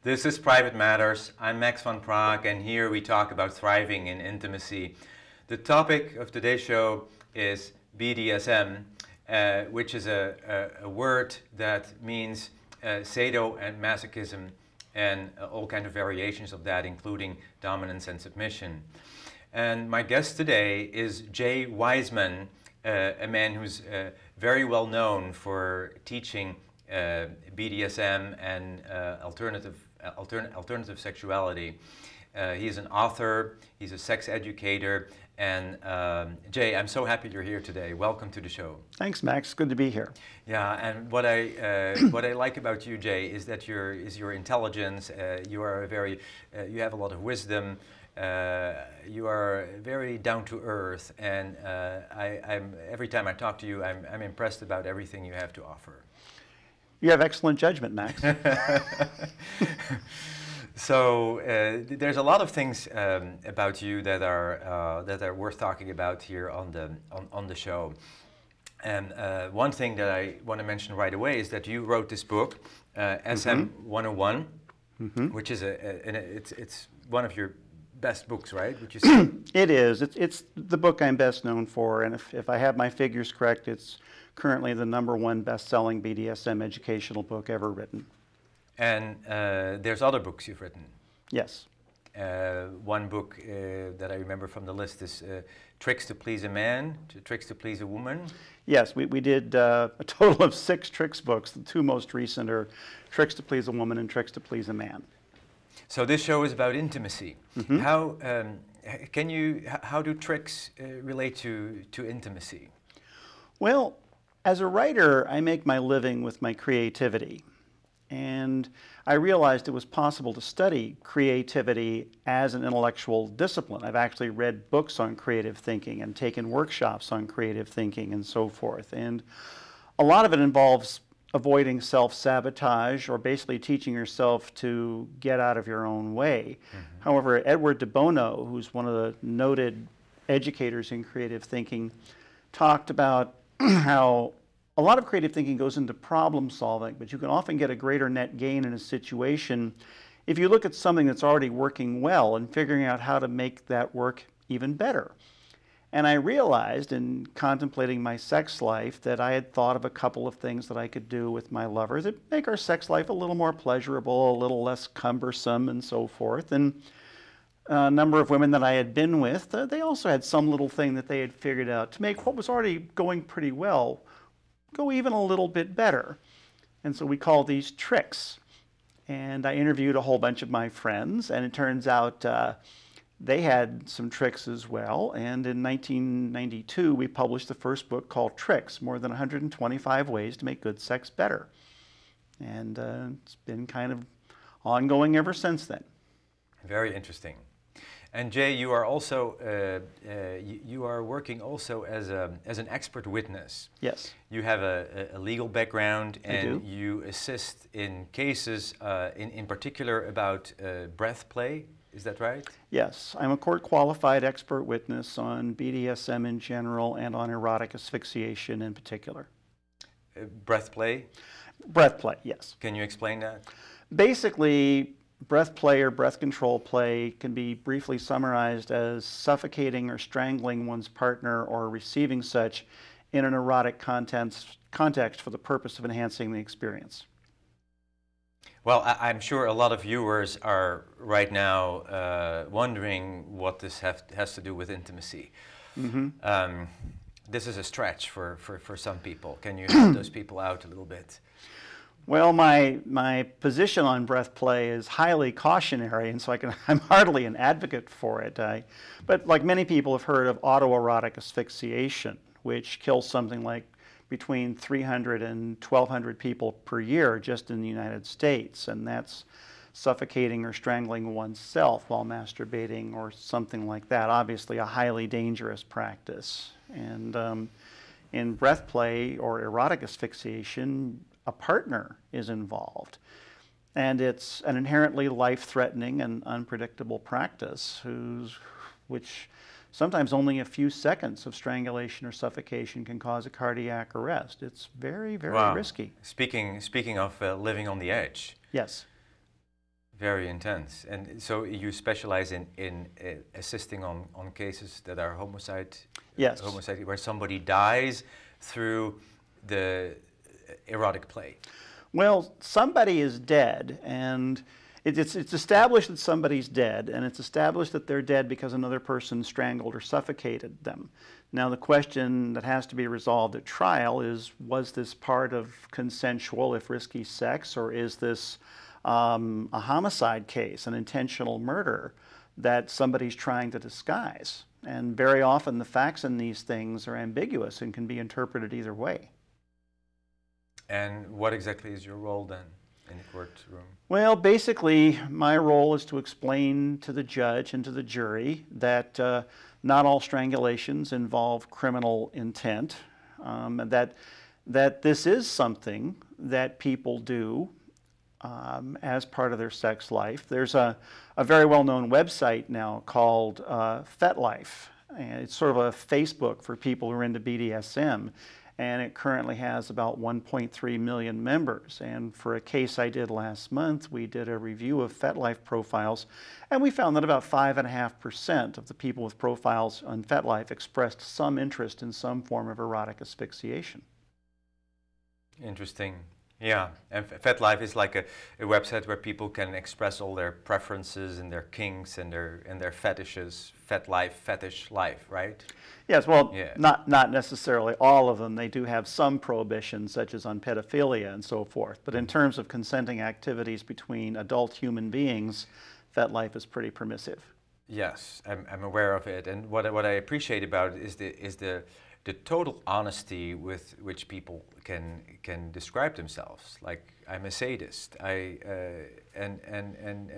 This is Private Matters. I'm Max van Praag, and here we talk about thriving in intimacy. The topic of today's show is BDSM, which is a word that means sado and masochism and all kinds of variations of that, including dominance and submission. And my guest today is Jay Wiseman, a man who's very well known for teaching BDSM and alternative sexuality. He's an author, he's a sex educator, and Jay, I'm so happy you're here today. Welcome to the show. Thanks, Max. Good to be here. Yeah, and what I like about you, Jay, is that your intelligence. You are you have a lot of wisdom. You are very down to earth, and every time I talk to you, I'm impressed about everything you have to offer. You have excellent judgment, Max. So there's a lot of things about you that are worth talking about here on the show. And one thing that I want to mention right away is that you wrote this book, SM 101, which is it's one of your best books, right? Would you say? It is. It's the book I'm best known for, and if I have my figures correct, it's currently the #1 best-selling BDSM educational book ever written. And there's other books you've written. Yes. One book that I remember from the list is Tricks to Please a Man, Tricks to Please a Woman. Yes, we did a total of 6 tricks books. The 2 most recent are Tricks to Please a Woman and Tricks to Please a Man. So this show is about intimacy. How do tricks relate to intimacy? Well, as a writer, I make my living with my creativity. And I realized it was possible to study creativity as an intellectual discipline. I've actually read books on creative thinking and taken workshops on creative thinking and so forth. And a lot of it involves avoiding self-sabotage or basically teaching yourself to get out of your own way. However, Edward de Bono, who's one of the noted educators in creative thinking, talked about how a lot of creative thinking goes into problem solving, but you can often get a greater net gain in a situation if you look at something that's already working well and figuring out how to make that work even better. And I realized in contemplating my sex life that I had thought of a couple of things that I could do with my lovers that make our sex life a little more pleasurable, a little less cumbersome, and so forth. And a number of women that I had been with, they also had some little thing that they had figured out to make what was already going pretty well go even a little bit better. And so we call these tricks. And I interviewed a whole bunch of my friends, and it turns out they had some tricks as well. And in 1992, we published the first book called Tricks, More Than 125 Ways to Make Good Sex Better. And it's been kind of ongoing ever since then. Very interesting. And Jay, you are also you are working also as an expert witness. Yes. You have a legal background, and I do. You assist in cases in particular about breath play. Is that right? Yes, I'm a court-qualified expert witness on BDSM in general and on erotic asphyxiation in particular. Breath play? Breath play, yes. Can you explain that? Basically, breath play or breath control play can be briefly summarized as suffocating or strangling one's partner or receiving such in an erotic context for the purpose of enhancing the experience. Well, I'm sure a lot of viewers are right now wondering what this has to do with intimacy. This is a stretch for some people. Can you help those people out a little bit? Well, my position on breath play is highly cautionary, and so I'm hardly an advocate for it. But like many people have heard of autoerotic asphyxiation, which kills something like between 300 and 1,200 people per year just in the United States, and that's suffocating or strangling oneself while masturbating or something like that. Obviously a highly dangerous practice. And in breath play or erotic asphyxiation, a partner is involved. And it's an inherently life-threatening and unpredictable practice which sometimes only a few seconds of strangulation or suffocation can cause a cardiac arrest. It's very, very risky. Speaking of living on the edge. Yes. Very intense. And so you specialize in assisting on cases that are homicide, Yes. homicide, where somebody dies through the erotic play. Well, somebody is dead, and it's established that somebody's dead, and it's established that they're dead because another person strangled or suffocated them. Now, the question that has to be resolved at trial is, was this part of consensual, if risky, sex, or is this a homicide case, an intentional murder that somebody's trying to disguise? And very often the facts in these things are ambiguous and can be interpreted either way. And what exactly is your role then in the courtroom? Well, basically, my role is to explain to the judge and to the jury that not all strangulations involve criminal intent, that this is something that people do as part of their sex life. There's a very well-known website now called FetLife, and it's sort of a Facebook for people who are into BDSM, and it currently has about 1.3 million members. And for a case I did last month, we did a review of FetLife profiles, and we found that about 5.5% of the people with profiles on FetLife expressed some interest in some form of erotic asphyxiation. Interesting. Yeah, and FetLife is like a website where people can express all their preferences and their kinks and their fetishes. FetLife, fetish life, right? Yes, well, yeah. not necessarily all of them. They do have some prohibitions, such as on pedophilia and so forth. But in terms of consenting activities between adult human beings, FetLife is pretty permissive. Yes, I'm aware of it, and what I appreciate about it is the total honesty with which people can describe themselves. Like, I'm a sadist. And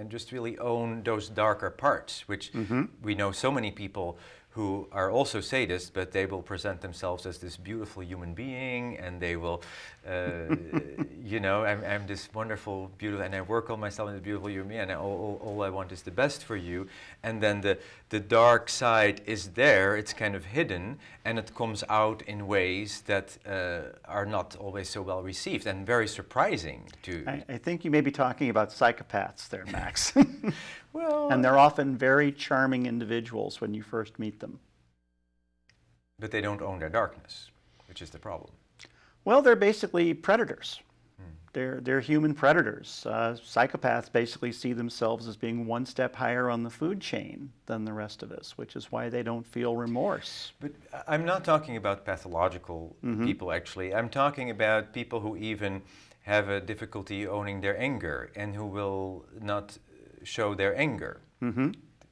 just really own those darker parts, which we know so many people who are also sadists, but they will present themselves as this beautiful human being, and they will, you know, I'm this wonderful, beautiful, and I work on myself as a beautiful human being, and all I want is the best for you. And then the dark side is there, it's kind of hidden, and it comes out in ways that are not always so well received, and very surprising to... I think you may be talking about psychopaths there, Max. Well, and they're often very charming individuals when you first meet them. But they don't own their darkness, which is the problem. Well, they're basically predators. They're human predators. Psychopaths basically see themselves as being one step higher on the food chain than the rest of us, which is why they don't feel remorse. But I'm not talking about pathological people, actually. I'm talking about people who even have a difficulty owning their anger and who will not show their anger.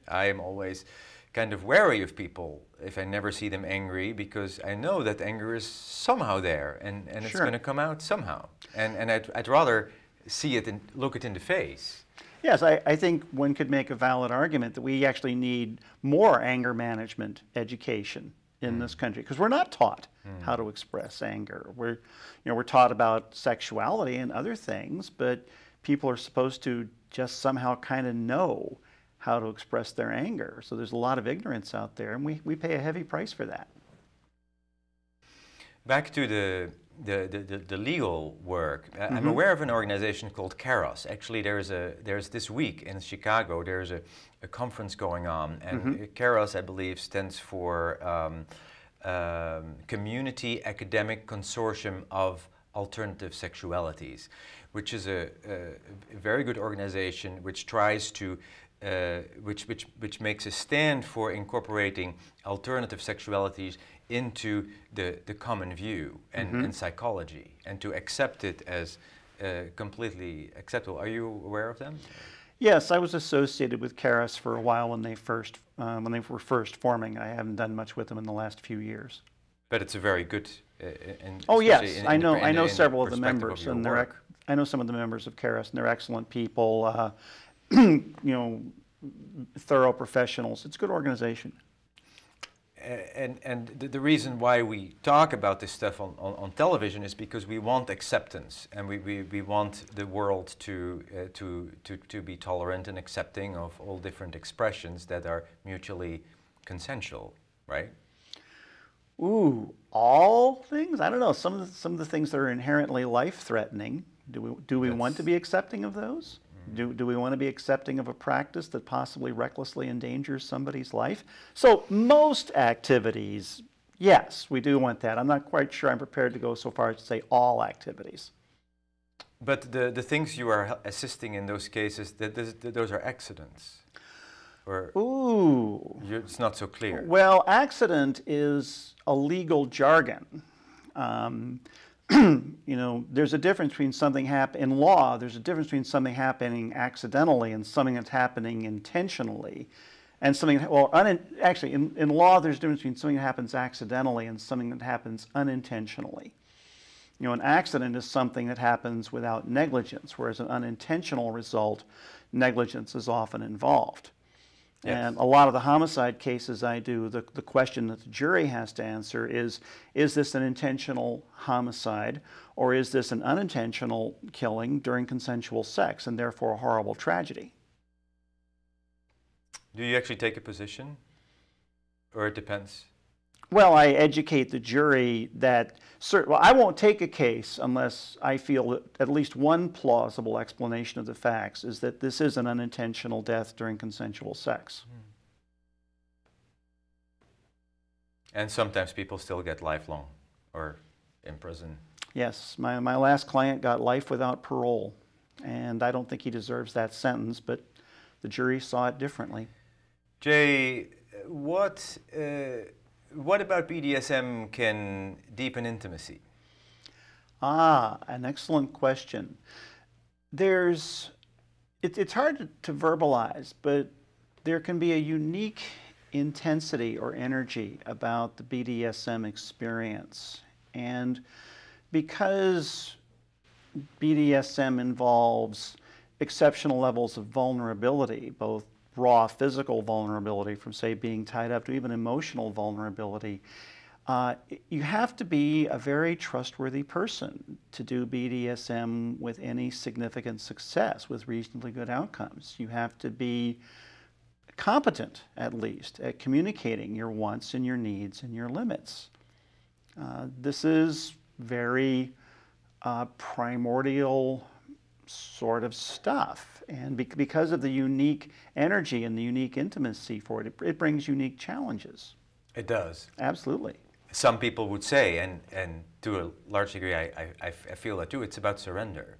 I am always kind of wary of people if I never see them angry, because I know that anger is somehow there, and it's going to come out somehow. And I'd rather see it and look it in the face. Yes, I think one could make a valid argument that we actually need more anger management education in this country, because we're not taught how to express anger. We're taught about sexuality and other things, but people are supposed to just somehow kind of know how to express their anger. So there's a lot of ignorance out there, and we pay a heavy price for that. Back to the legal work. I'm aware of an organization called KAROS. Actually, there's this week in Chicago, there's a conference going on, and KAROS, I believe, stands for Community Academic Consortium of Alternative Sexualities, which is a very good organization which tries to which makes a stand for incorporating alternative sexualities into the common view and psychology, and to accept it as completely acceptable. Are you aware of them? Yes, I was associated with KAROS for a while when they were first forming. I haven't done much with them in the last few years. But it's a very good. Oh yes, I know several of the members, and I know some of the members of KAROS, and they're excellent people. You know, thorough professionals. It's a good organization. And the reason why we talk about this stuff on television is because we want acceptance, and we want the world to be tolerant and accepting of all different expressions that are mutually consensual, right? Ooh, all things? I don't know. Some of the things that are inherently life-threatening. Do we want to be accepting of those? Do we want to be accepting of a practice that possibly recklessly endangers somebody's life? So most activities, yes, we do want that. I'm not quite sure I'm prepared to go so far as to say all activities. But the things you are assisting in those cases, those are accidents? Or Ooh. It's not so clear. Well, accident is a legal jargon. You know, there's a difference between something in law, there's a difference between something happening accidentally and something that's happening intentionally. And something, well, actually, in law, there's a difference between something that happens accidentally and something that happens unintentionally. You know, an accident is something that happens without negligence, whereas an unintentional result, negligence is often involved. Yes. And a lot of the homicide cases I do, the question that the jury has to answer is this an intentional homicide or is this an unintentional killing during consensual sex and therefore a horrible tragedy? Do you actually take a position? Or it depends? Well, I educate the jury that, well, I won't take a case unless I feel that at least one plausible explanation of the facts is that this is an unintentional death during consensual sex. And sometimes people still get lifelong or in prison. Yes, my last client got life without parole, and I don't think he deserves that sentence, but the jury saw it differently. Jay, what about BDSM can deepen intimacy? Ah, an excellent question. It's hard to verbalize, but there can be a unique intensity or energy about the BDSM experience. And because BDSM involves exceptional levels of vulnerability, both raw physical vulnerability from, say, being tied up to even emotional vulnerability, you have to be a very trustworthy person to do BDSM with any significant success, with reasonably good outcomes. You have to be competent, at least, at communicating your wants and your needs and your limits. This is very primordial sort of stuff. And because of the unique energy and the unique intimacy for it, it brings unique challenges. It does. Absolutely. Some people would say, and to a large degree I feel that too, it's about surrender.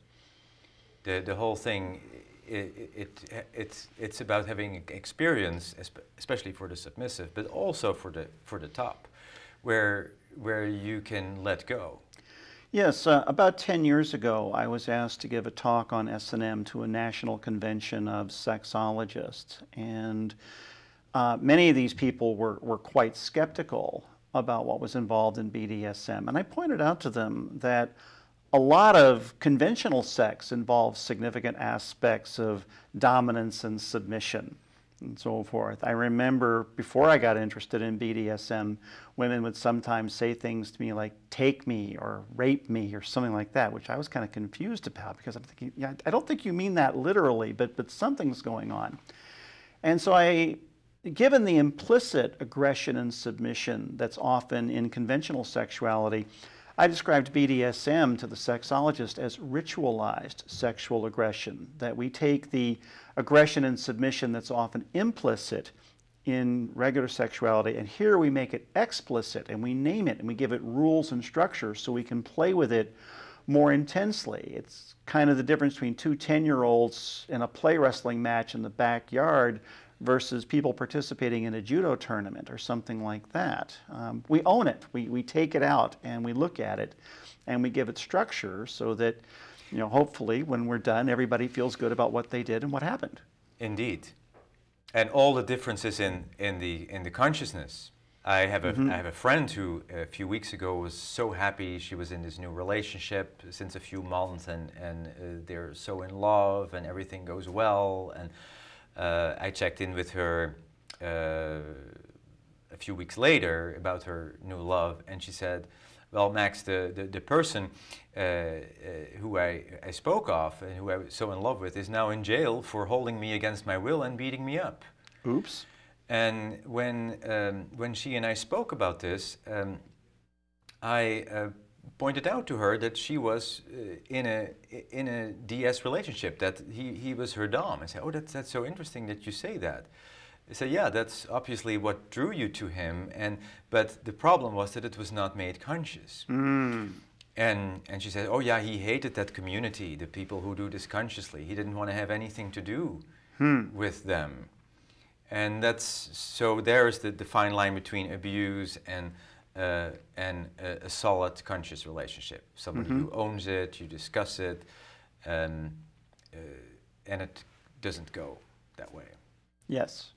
The whole thing, it's about having experience, especially for the submissive, but also for the top, where you can let go. Yes, about 10 years ago, I was asked to give a talk on S&M to a national convention of sexologists, and many of these people were quite skeptical about what was involved in BDSM. And I pointed out to them that a lot of conventional sex involves significant aspects of dominance and submission and so forth. I remember before I got interested in BDSM, women would sometimes say things to me like, take me or rape me or something like that, which I was kind of confused about because I'm thinking, yeah, I don't think you mean that literally, but something's going on. And so given the implicit aggression and submission that's often in conventional sexuality, I described BDSM to the sexologist as ritualized sexual aggression, that we take the aggression and submission that's often implicit in regular sexuality, and here we make it explicit, and we name it, and we give it rules and structure so we can play with it more intensely. It's kind of the difference between two 10-year-olds in a play wrestling match in the backyard versus people participating in a judo tournament or something like that. We own it. We take it out and we look at it and we give it structure so that, you know, hopefully when we're done, everybody feels good about what they did and what happened. Indeed. And all the differences in the consciousness. I have a friend who a few weeks ago was so happy. She was in this new relationship since a few months and they're so in love and everything goes well. And I checked in with her a few weeks later about her new love, and she said, well, Max, the person who I spoke of and who I was so in love with is now in jail for holding me against my will and beating me up. Oops. And when she and I spoke about this, I pointed out to her that she was in a DS relationship, that he was her dom. I said, oh, that's so interesting that you say that. I said, yeah, that's obviously what drew you to him, but the problem was that it was not made conscious. And she said, oh yeah, he hated that community, the people who do this consciously. He didn't want to have anything to do with them. And so there's the fine line between abuse and a solid conscious relationship. Somebody who owns it, you discuss it, and it doesn't go that way. Yes.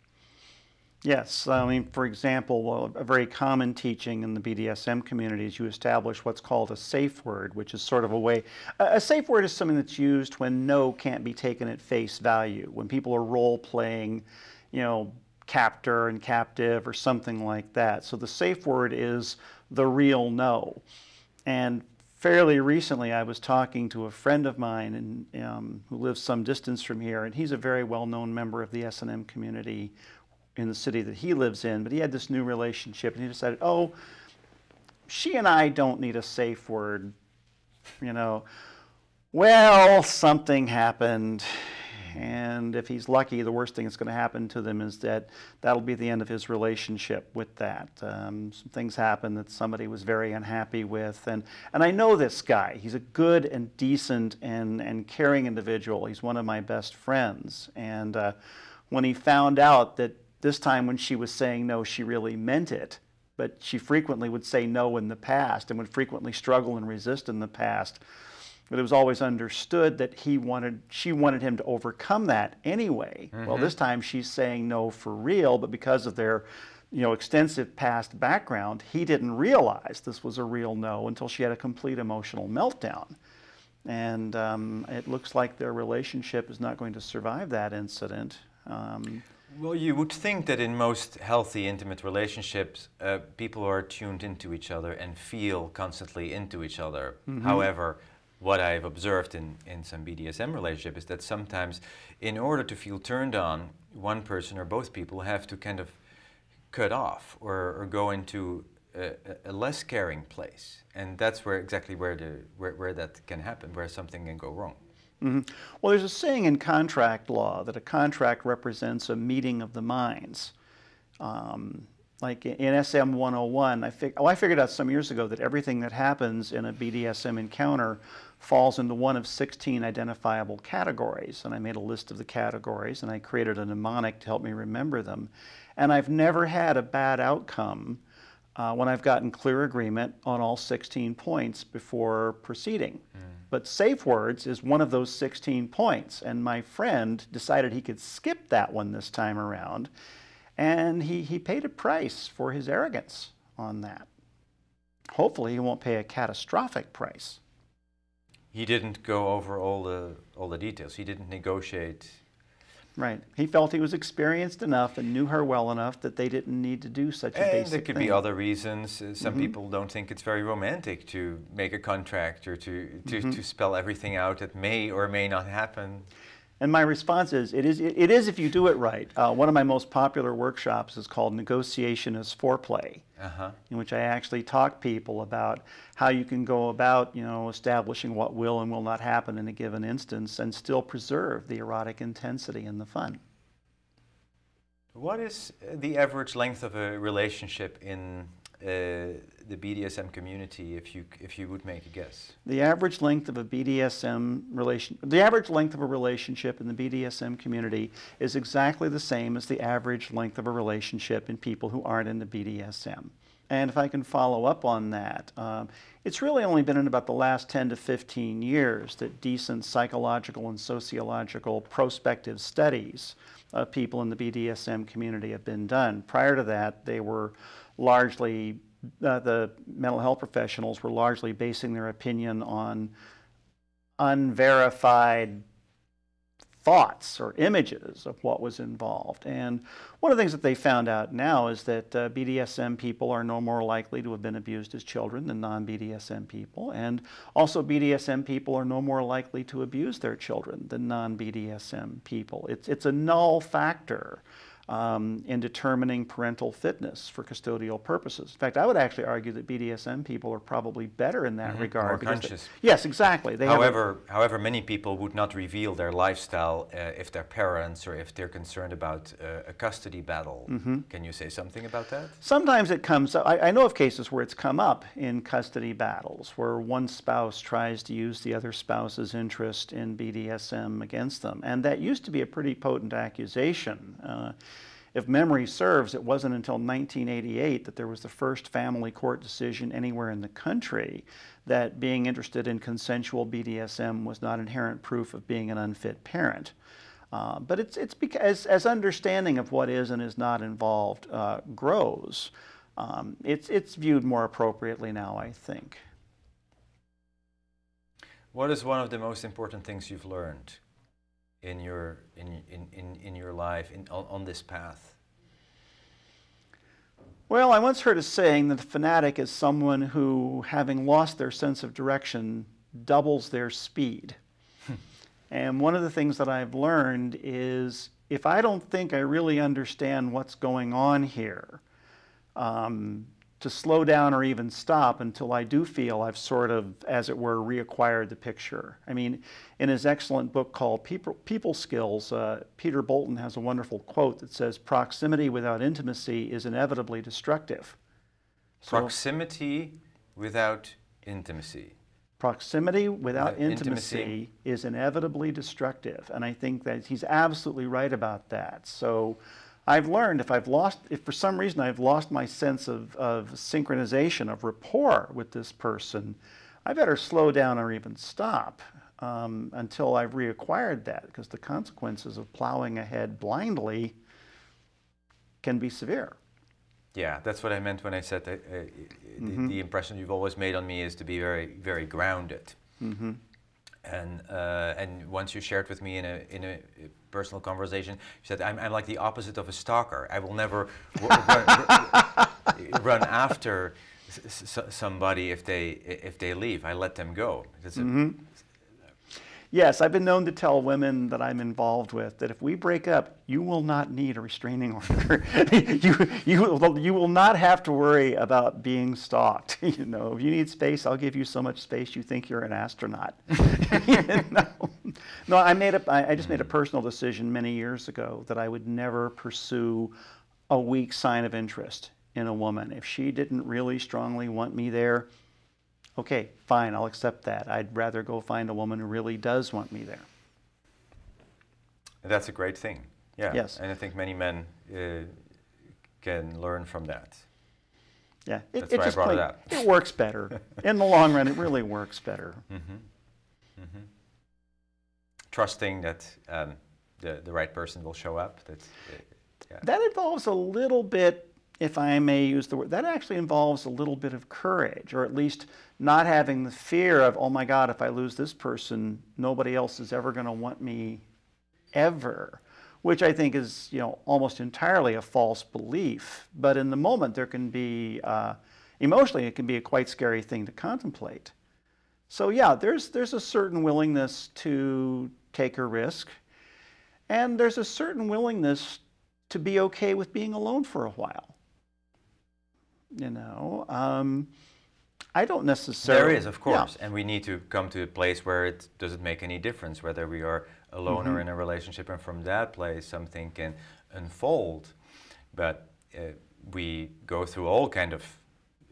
Yes, I mean, for example, a very common teaching in the BDSM community is you establish what's called a safe word, which is sort of a way. A safe word is something that's used when no can't be taken at face value, when people are role-playing, you know, captor and captive or something like that. So the safe word is the real no. And fairly recently, I was talking to a friend of mine who lives some distance from here, and he's a very well-known member of the S&M community in the city that he lives in, but he had this new relationship, and he decided, oh, she and I don't need a safe word, you know. Well, something happened, and if he's lucky, the worst thing that's going to happen to them is that that'll be the end of his relationship with that. Some things happened that somebody was very unhappy with, and I know this guy. He's a good and decent and caring individual. He's one of my best friends, and when he found out that this time when she was saying no, she really meant it, but she frequently would say no in the past and would frequently struggle and resist in the past. But it was always understood that she wanted him to overcome that anyway. Well, this time she's saying no for real, but because of their, you know, extensive past background, he didn't realize this was a real no until she had a complete emotional meltdown. And it looks like their relationship is not going to survive that incident. Well, you would think that in most healthy, intimate relationships, people are tuned into each other and feel constantly into each other. However, what I've observed in some BDSM relationship is that sometimes, in order to feel turned on, one person or both people have to kind of cut off or go into a less caring place. And that's exactly where that can happen, where something can go wrong. Well, there's a saying in contract law that a contract represents a meeting of the minds. Like in SM 101, I figured out some years ago that everything that happens in a BDSM encounter falls into one of 16 identifiable categories. And I made a list of the categories, and I created a mnemonic to help me remember them. And I've never had a bad outcome when I've gotten clear agreement on all 16 points before proceeding. But safe words is one of those 16 points, and my friend decided he could skip that one this time around, and he paid a price for his arrogance on that. Hopefully he won't pay a catastrophic price. He didn't go over all the details. He didn't negotiate. Right. He felt he was experienced enough and knew her well enough that they didn't need to do such a basic thing. And there could be other reasons. Some people don't think it's very romantic to make a contract or to spell everything out that may or may not happen. And my response is, it is if you do it right. One of my most popular workshops is called Negotiation as Foreplay, in which I actually talk people about how you can go about, you know, establishing what will and will not happen in a given instance and still preserve the erotic intensity and the fun. What is the average length of a relationship in the BDSM community, if you would make a guess? The average length of a the average length of a relationship in the BDSM community is exactly the same as the average length of a relationship in people who aren't in the BDSM. And if I can follow up on that, it's really only been in about the last 10 to 15 years that decent psychological and sociological prospective studies of people in the BDSM community have been done. Prior to that, they were largely, the mental health professionals were largely basing their opinion on unverified thoughts or images of what was involved. And one of the things that they found out now is that BDSM people are no more likely to have been abused as children than non-BDSM people. And also BDSM people are no more likely to abuse their children than non-BDSM people. It's a null factor. in determining parental fitness for custodial purposes. In fact, I would actually argue that BDSM people are probably better in that regard. More conscious. Yes, exactly. However, many people would not reveal their lifestyle if they're parents or if they're concerned about a custody battle. Can you say something about that? Sometimes it comes up. I know of cases where it's come up in custody battles, where one spouse tries to use the other spouse's interest in BDSM against them. And that used to be a pretty potent accusation. If memory serves, it wasn't until 1988 that there was the first family court decision anywhere in the country that being interested in consensual BDSM was not inherent proof of being an unfit parent. But it's because as understanding of what is and is not involved grows, it's viewed more appropriately now, I think. What is one of the most important things you've learned in your life on this path? Well, I once heard a saying that a fanatic is someone who, having lost their sense of direction, doubles their speed. And one of the things that I've learned is if I don't think I really understand what's going on here, to slow down or even stop until I do feel I've sort of, as it were, reacquired the picture. I mean, in his excellent book called People Skills, Peter Bolton has a wonderful quote that says, "Proximity without intimacy is inevitably destructive." Proximity without intimacy. Proximity without intimacy is inevitably destructive. And I think that he's absolutely right about that. So I've learned if for some reason I've lost my sense of synchronization, of rapport with this person, I better slow down or even stop until I've reacquired that, because the consequences of plowing ahead blindly can be severe. Yeah, that's what I meant when I said that the impression you've always made on me is to be very, very grounded. And once you shared with me in a personal conversation, you said, I'm like the opposite of a stalker. I will never run after somebody if they leave. I let them go. Yes, I've been known to tell women that I'm involved with that if we break up, you will not need a restraining order. you will not have to worry about being stalked. You know, if you need space, I'll give you so much space you think you're an astronaut. No, I just made a personal decision many years ago that I would never pursue a weak sign of interest in a woman. If she didn't really strongly want me there, okay, fine, I'll accept that. I'd rather go find a woman who really does want me there. That's a great thing. Yeah. Yes. And I think many men can learn from that. Yeah. That's why I brought it up. It works better. In the long run, it really works better. Trusting that the right person will show up. Yeah. That involves a little bit, if I may use the word, that actually involves a little bit of courage, or at least not having the fear of, oh my God, if I lose this person, nobody else is ever going to want me ever, which I think is, almost entirely a false belief. But in the moment, there can be, emotionally, it can be a quite scary thing to contemplate. So yeah, there's a certain willingness to take a risk, and there's a certain willingness to be okay with being alone for a while. I don't necessarily... There is, of course, and we need to come to a place where it doesn't make any difference whether we are alone or in a relationship, and from that place something can unfold. But we go through all kind of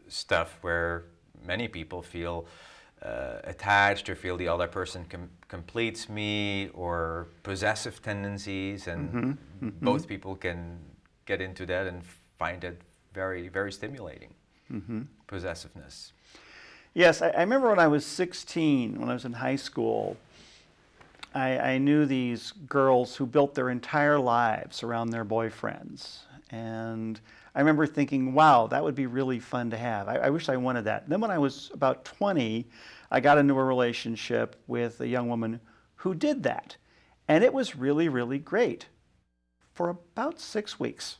stuff where many people feel attached, or feel the other person completes me, or possessive tendencies, and both people can get into that and find it very, very stimulating. Possessiveness. Yes, I remember when I was 16, when I was in high school, I knew these girls who built their entire lives around their boyfriends. And I remember thinking, wow, that would be really fun to have. I wish I wanted that. Then when I was about 20, I got into a relationship with a young woman who did that. And it was really, really great for about 6 weeks.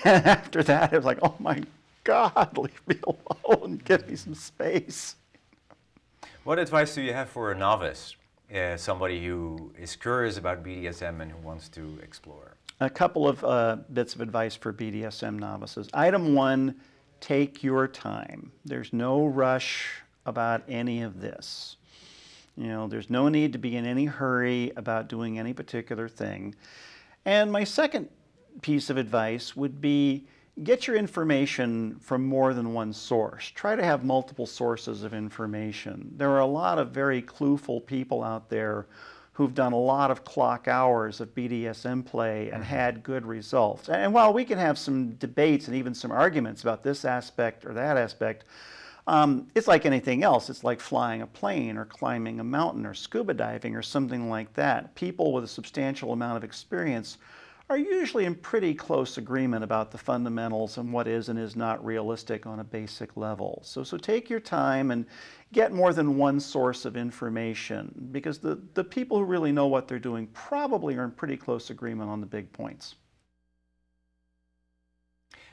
And after that, it was like, oh my God, leave me alone, give me some space. What advice do you have for a novice, somebody who is curious about BDSM and who wants to explore? A couple of bits of advice for BDSM novices. Item 1, take your time. There's no rush about any of this. You know, there's no need to be in any hurry about doing any particular thing. And my second piece of advice would be get your information from more than one source. Try to have multiple sources of information. There are a lot of very clueful people out there who've done a lot of clock hours of BDSM play and had good results. And while we can have some debates and even some arguments about this aspect or that aspect, it's like anything else. It's like flying a plane or climbing a mountain or scuba diving or something like that. People with a substantial amount of experience are usually in pretty close agreement about the fundamentals and what is and is not realistic on a basic level. So take your time and get more than one source of information, because the people who really know what they're doing probably are in pretty close agreement on the big points.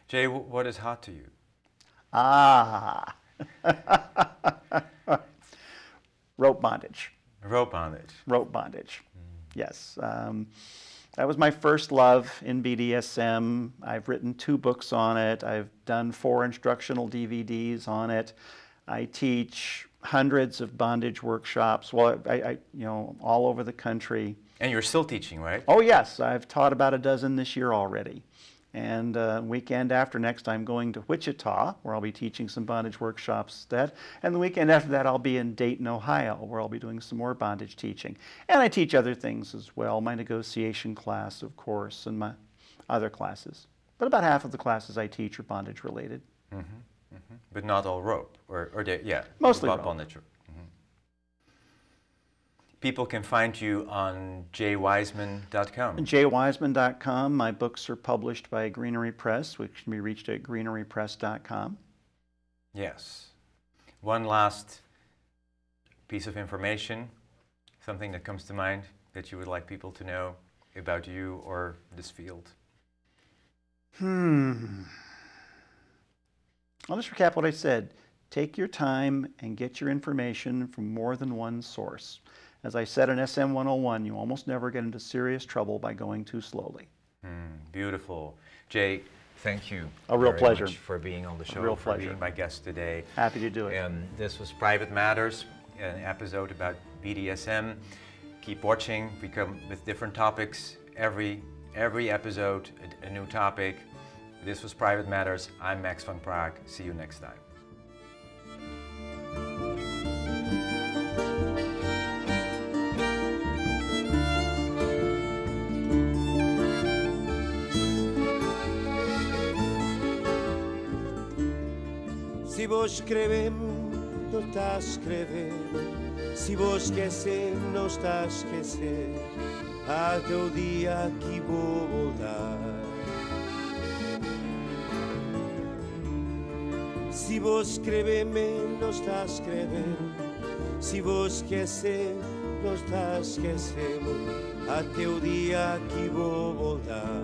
Jay, what is hot to you? Rope bondage. Rope bondage. Rope bondage. Yes. That was my first love in BDSM. I've written 2 books on it. I've done 4 instructional DVDs on it. I teach hundreds of bondage workshops, well, I all over the country. And you're still teaching, right? Oh yes, I've taught about a dozen this year already. And weekend after next, I'm going to Wichita, where I'll be teaching some bondage workshops. And the weekend after that, I'll be in Dayton, Ohio, where I'll be doing some more bondage teaching. And I teach other things as well, my negotiation class, of course, and my other classes. But about half of the classes I teach are bondage related. Mm-hmm, mm-hmm. But not all rope, yeah. Mostly rope. Bondage. People can find you on jaywiseman.com. jaywiseman.com. My books are published by Greenery Press, which can be reached at greenerypress.com. Yes. One last piece of information, something that comes to mind that you would like people to know about you or this field. I'll just recap what I said. Take your time and get your information from more than one source. As I said in SM 101, you almost never get into serious trouble by going too slowly. Beautiful. Jay, thank you. A real pleasure. Much for being on the show, a real for pleasure. being my guest today. Happy to do it. This was Private Matters, an episode about BDSM. Keep watching. We come with different topics. Every episode, a new topic. This was Private Matters. I'm Max van Praag. See you next time. Si vos escrevem, no estàs escrevent. Si vos esquecem, no estàs esquecent. Até o dia que vou voltar. Si vos escrevem, no estàs escrevent. Si vos esquecem, no estàs esquecent. Até o dia que vou voltar.